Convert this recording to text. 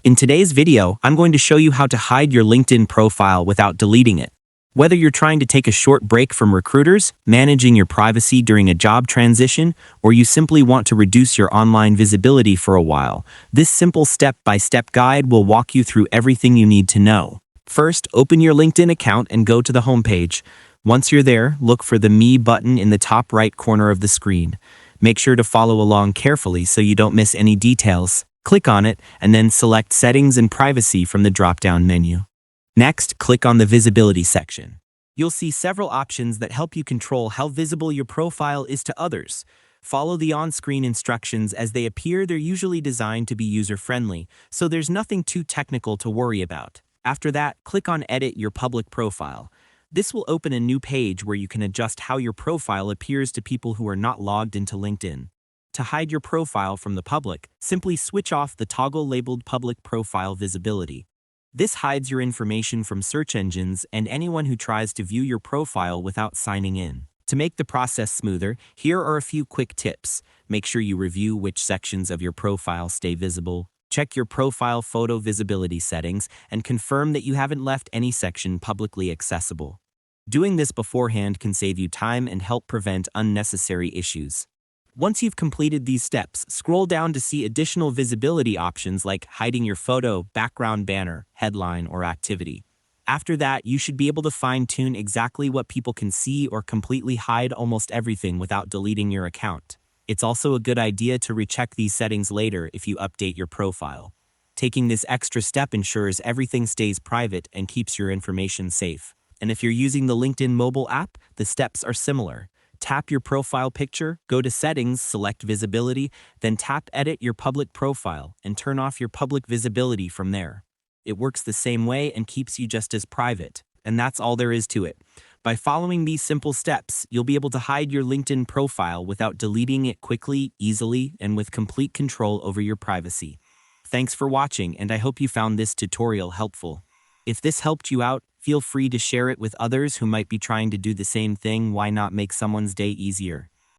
In today's video, I'm going to show you how to hide your LinkedIn profile without deleting it. Whether you're trying to take a short break from recruiters, managing your privacy during a job transition, or you simply want to reduce your online visibility for a while, this simple step-by-step guide will walk you through everything you need to know. First, open your LinkedIn account and go to the homepage. Once you're there, look for the Me button in the top right corner of the screen. Make sure to follow along carefully so you don't miss any details. Click on it, and then select Settings and Privacy from the drop-down menu. Next, click on the Visibility section. You'll see several options that help you control how visible your profile is to others. Follow the on-screen instructions as they appear. They're usually designed to be user-friendly, so there's nothing too technical to worry about. After that, click on Edit Your Public Profile. This will open a new page where you can adjust how your profile appears to people who are not logged into LinkedIn. To hide your profile from the public, simply switch off the toggle labeled Public Profile Visibility. This hides your information from search engines and anyone who tries to view your profile without signing in. To make the process smoother, here are a few quick tips. Make sure you review which sections of your profile stay visible. Check your profile photo visibility settings and confirm that you haven't left any section publicly accessible. Doing this beforehand can save you time and help prevent unnecessary issues. Once you've completed these steps, scroll down to see additional visibility options like hiding your photo, background banner, headline, or activity. After that, you should be able to fine-tune exactly what people can see or completely hide almost everything without deleting your account. It's also a good idea to recheck these settings later if you update your profile. Taking this extra step ensures everything stays private and keeps your information safe. And if you're using the LinkedIn mobile app, the steps are similar. Tap your profile picture, go to Settings, select Visibility, then tap Edit Your Public Profile and turn off your public visibility from there. It works the same way and keeps you just as private. And that's all there is to it. By following these simple steps, you'll be able to hide your LinkedIn profile without deleting it quickly, easily, and with complete control over your privacy. Thanks for watching, and I hope you found this tutorial helpful. If this helped you out, feel free to share it with others who might be trying to do the same thing. Why not make someone's day easier?